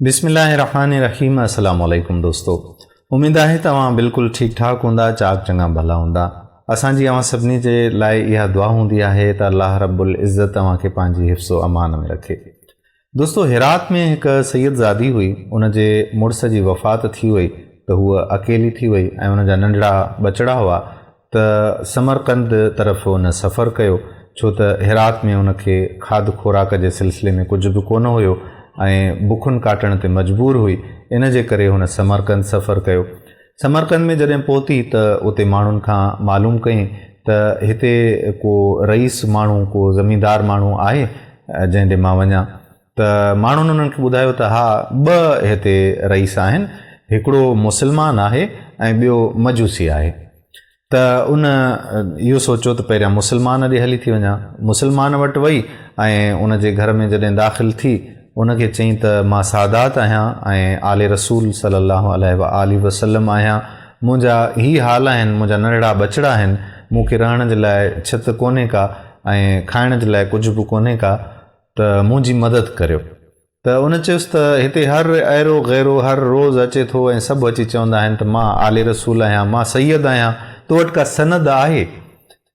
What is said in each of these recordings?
बिस्मिल्लाहिर्रहमानिर्रहीम। अस्सलाम वालेकुम दोस्तों, उम्मीद है तव्हां बिल्कुल ठीक ठाक होंदा, चाक चंगा भला होंदा। असांजी अवां सभिनी जे लाइ इहा दुआ होंदी आहे त अल्लाह रब्बुल इज़्ज़त तव्हांखे पंहिंजी हिफ़्ज़ो अमान में रखे। दोस्तों, हेरात में हिक सैयदज़ादी हुई, उन जे मुड़ुस जी वफ़ात थी वई त हूअ अकेली थी वई ऐं उन जा नंढड़ा बचड़ा हुआ त समरकंद तरफ़ उन सफ़र कयो, छो त हेरात में उनखे खाद खुराक जे सिलसिले में कुझु बि कोन हुयो ऐं बुखुनि काटण ते मजबूर हुई। इन जे करे हुन समरकंद सफ़र कयो। समरकंद में जॾहिं पहुती त उते माण्हुनि खां मालूम कई त हिते को रईस माण्हू, को ज़मींदार माण्हू आहे जंहिं ॾे मां वञा। त माण्हुनि उन्हनि खे ॿुधायो त हा, ॿ हिते रईस आहिनि, हिकिड़ो मुस्लमान आहे ऐं ॿियो मजूसी आहे। त उन इहो सोचियो त पहिरियां मुस्लमान ॾे हली थी वञा। मुस्लमान वटि वई ऐं उन जे घर में जॾहिं दाख़िल थी, उनखे चई त मां सादात आहियां ऐं आले रसूल सल्लल्लाहु अलैहि वसल्लम आहियां। मुंहिंजा ही हाल आहिनि, मुंहिंजा नंढड़ा बचड़ा आहिनि, मूंखे रहण जे लाइ छित कोन्हे का ऐं खाइण जे लाइ कुझु बि कोन्हे का, त मुंहिंजी मदद करियो। त उन चयुसि त हिते हर अहिड़ो गैरो हर रोज़ु अचे थो ऐं सभु अची चवंदा आहिनि त मां आले रसूल आहियां, मां सैयद आहियां, तो वटि का सनद आहे?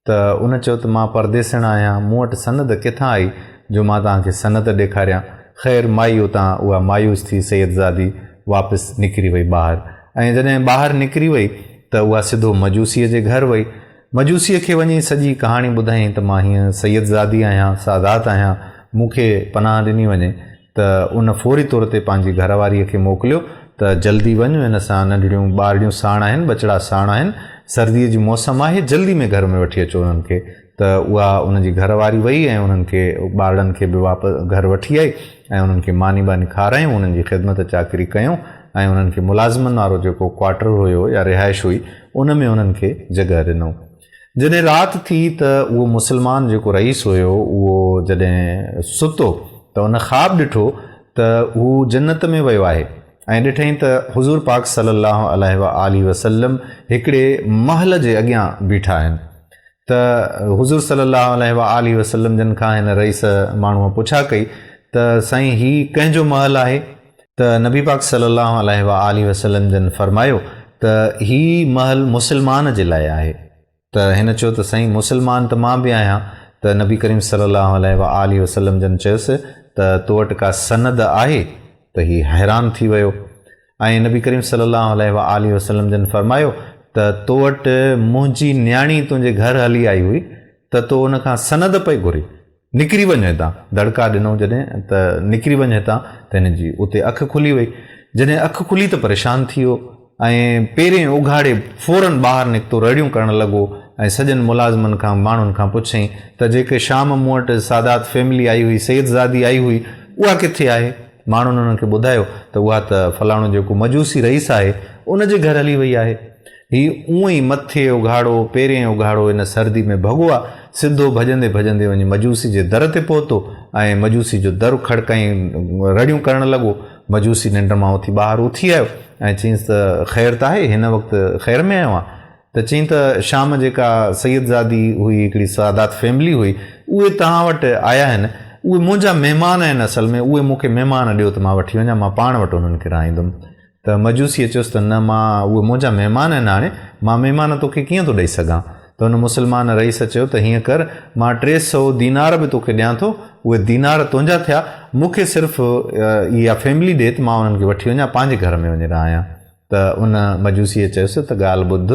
त उन चयो त मां परदेसण आहियां, मूं वटि सनद किथां आई जो मां तव्हांखे सनद ॾेखारियां। ख़ैर, माई उतां उहा मायूस थी सैयदज़ादी वापसि निकिरी वई ॿाहिरि। ऐं जॾहिं ॿाहिरि निकिरी वई त उहा सिधो मजूसीअ जे घर वई। मजूसीअ खे वञी सॼी कहाणी ॿुधाई त मां हीअं सैयदज़ादी आहियां, सादात आहियां, मूंखे पनाह ॾिनी वञे। त उन फौरी तौर ते पंहिंजी घरवारीअ खे मोकिलियो त जल्दी वञु, हिन सां नंढड़ियूं ॿारियूं साण आहिनि, बचड़ा साण आहिनि, सर्दीअ जी मौसम आहे, जल्दी में घर में वठी अचो उन्हनि खे। त उहा उनजी घरवारी वई ऐं उन्हनि खे ॿारनि खे बि वापसि घर वठी आई ऐं उन्हनि खे मानी बानी खारायूं, उन्हनि जी ख़िदमत चाकरी कयूं ऐं उन्हनि खे मुलाज़िमनि वारो जेको क्वार्टर हुयो या रिहाइश हुई, उन में उन्हनि खे जॻह ॾिनऊं। जॾहिं राति थी त उहो मुस्लमान जेको रईस हुयो, उहो जॾहिं सुतो त उन ख़्वाबु ॾिठो त हू जन्नत में वियो आहे ऐं ॾिठईं त हुज़ूर पाक सल्लल्लाहु अलैहि वसल्लम हिकिड़े महल जे अॻियां बीठा आहिनि। त हुज़ूर सल्लल्लाहु अलैहि वसल्लम जन खां हिन रईस माण्हूअ पुछा कई त साईं, ही कंहिंजो महल आहे? त नबी पाक सल्लल्लाहु अलैहि वसल्लम जन फरमायो त ही महल मुस्लमान जे लाइ आहे। त हिन चयो त साईं, मुस्लमान त मां बि आहियां। त नबी करीम सल्लल्लाहु अलैहि वसल्लम जन चयुसि त तो वटि का सनद आहे? त ही हैरान थी वियो ऐं नबी करीम सल्लल्लाहु अलैहि वसल्लम जन फरमायो त तो वटि मुंहिंजी न्याणी तुंहिंजे घर हली आई हुई त तो उन खां सनद पई घुरी, निकिरी वञ हितां। दड़का ॾिनो जॾहिं त निकिरी वञ हितां, त हिन जी उते अखि खुली वई। जॾहिं अखि खुली त परेशान थी वियो ऐं पहिरें उघाड़े फ़ौरन ॿाहिरि निकितो, रड़ियूं करणु लॻो ऐं सॼनि मुलाज़िमनि खां, माण्हुनि खां पुछईं त जेके शाम मूं वटि सादात फैमिली आई हुई, सैयदज़ादी आई हुई, उहा किथे आहे? माण्हुनि उन्हनि खे ॿुधायो त उहा त फलाणो जेको मजूसी रईस आहे, उन जे घर हली वई आहे। हीउ उअं ई मथे उघाड़ो, पहिरें उघाड़ो इन सर्दी में भॻो आहे, सिधो भॼंदे भॼंदे वञी मजूसी जे दर ते पहुतो ऐं मजूसी जो दर खड़काईं, रड़ियूं करणु लॻो। मजूसी निंड मां उथी ॿाहिरि उथी आयो ऐं चयईंसि त ख़ैर त आहे, हिन वक़्तु ख़ैर में आयो आहे? त चयईं त शाम जेका सैयदज़ादी हुई, हिकिड़ी सादात फैमिली हुई, उहे तव्हां वटि आया आहिनि, उहे मुंहिंजा महिमान आहिनि। असल में उहे मूंखे महिमान ॾियो त मां वठी वञा, मां पाण वटि उन्हनि खे रहाईंदुमि। त मजूसीअ चयुसि त न, मां उहे मुंहिंजा महिमान आहिनि, हाणे मां महिमान तोखे कीअं थो ॾेई सघां? त हुन मुस्लमान रईस चयो त हीअं कर, मां 300 दीनार बि तोखे ॾियां थो, उहे दीनार तुंहिंजा थिया, मूंखे सिर्फ़ु इहा फैमिली ॾे त मां उन्हनि खे वठी वञा, पंहिंजे घर में वञी रहायां। त उन मजूसीअ चयुसि त ॻाल्हि ॿुध,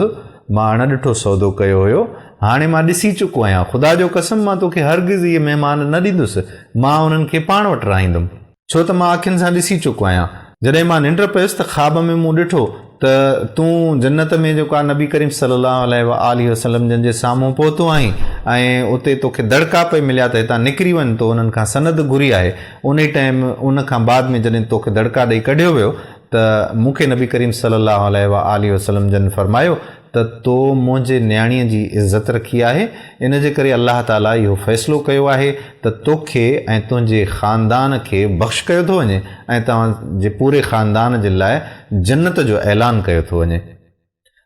मां अण ॾिठो सौदो कयो हुयो, हाणे मां ॾिसी चुको आहियां, ख़ुदा जो कसम मां तोखे हरगिज़ इहे महिमान न ॾींदुसि, मां उन्हनि खे पाण वटि रहाईंदुमि, छो त मां अखियुनि सां ॾिसी चुको आहियां। जॾहिं मां निंड पियुसि त ख़्वाब में मूं ॾिठो त तूं जन्नत में जेको आहे नबी करीम सल्लल्लाहु अलैहि वसल्लम जन जे साम्हूं पहुतो आहीं ऐं उते तोखे दड़का पई मिलिया त हितां निकिरी वञ, तो उन्हनि खां सनद घुरी आहे। उन टाइम उन खां बाद में जॾहिं तोखे दड़का ॾेई कढियो वियो त मूंखे नबी करीम सल्लल्लाहु अलैहि वसल्लम जन फरमायो त तो मुंहिंजे न्याणीअ जी इज़त रखी आहे, इन जे करे अल्लाह ताला इहो फ़ैसिलो कयो आहे त तोखे ऐं तुंहिंजे ख़ानदान खे बख़्श कयो थो वञे ऐं तव्हांजे पूरे ख़ानदान जे लाइ जन्नत जो ऐलान कयो थो वञे।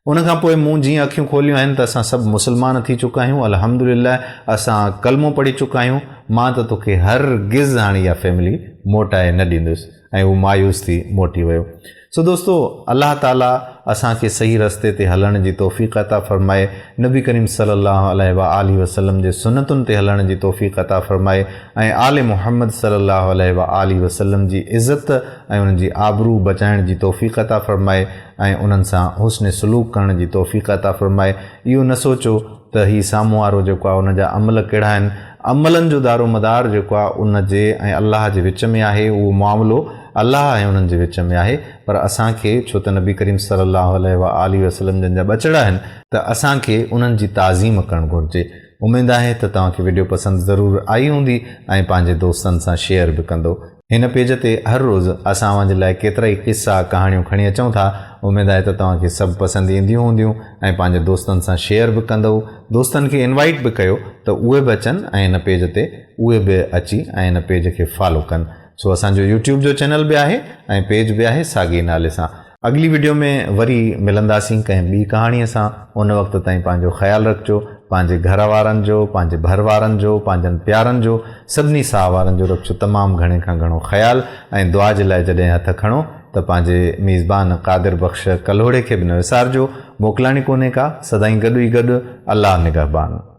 उनखां पोइ मूं जीअं अखियूं खोलियूं आहिनि त असां सभु मुस्लमान थी चुका आहियूं, अल्हम्दुलिल्लाह असां कलमो पढ़ी चुका आहियूं। मां त तोखे हरगिज़ हाणे इहा फैमिली मोटाए न ॾींदुसि ऐं उहो मायूस थी मोटी वियो। सो दोस्तों, अल्लाह ताला असांखे सही रस्ते ते हलण जी तौफ़ीक़ अता फ़रमाए, नबी करीम सल्लल्लाहु अलैहि वसल्लम जे सुन्नतुनि ते हलण जी तौफ़ीक़ अता फ़रमाए ऐं आले मुहम्मद सल्लल्लाहु अलैहि वसल्लम जी इज़्ज़त ऐं उन्हनि जी आबरू बचाइण जी तौफ़ीक़ अता फ़रमाए ऐं उन्हनि सां हुस्न सलूक करण जी तौफ़ीक़ अता फ़रमाए। इहो न सोचो त ही साम्हूं वारो जेको आहे उन जा अमल कहिड़ा आहिनि। अमलनि जो दारोमदार जेको आहे उन जे ऐं अल्लाह जे विच में आहे। उहो मामिलो अल्लाह ऐं उन्हनि जे विच में आहे। पर असांखे, छो त नबी करीम सल्लल्लाहु अलैहि वसल्लम जन जा ॿचड़ा आहिनि, त असांखे उन्हनि जी ताज़ीम करणु घुरिजे। उमेदु आहे त तव्हांखे वीडियो पसंदि ज़रूरु आई हूंदी ऐं पंहिंजे दोस्तनि सां शेयर बि कंदो। हिन पेज ते हर रोज़ु असां जे लाइ केतिरा ई किस्सा कहाणियूं खणी अचूं था। उमेदु आहे त तव्हांखे सभु पसंदि ईंदियूं हूंदियूं ऐं पंहिंजे दोस्तनि सां शेयर बि कंदव, दोस्तनि खे इनवाइट बि कयो त उहे बि अचनि ऐं हिन पेज ते उहे बि अची ऐं हिन पेज खे फॉलो कनि। सो असांजो यूट्यूब जो चैनल बि आहे ऐं पेज बि आहे साॻे नाले सां। अगली वीडियो में वरी मिलंदासीं कंहिं ॿी कहाणीअ सां। उन वक़्त ताईं पंहिंजो ख़्यालु रखिजो, पंहिंजे घर वारनि जो, पंहिंजे भर वारनि जो, पंहिंजनि प्यारनि जो, सभिनी साह वारनि जो रखिजो तमामु घणे खां घणो ख़्यालु। ऐं दुआ जे लाइ जॾहिं हथ खणो त पंहिंजे मेज़बान क़ादिर बख़्श कलोड़े खे बि न विसारिजो। मोकिलाणी कोन्हे का, सदाईं गॾु ई गॾु। अल्लाह निगहबान।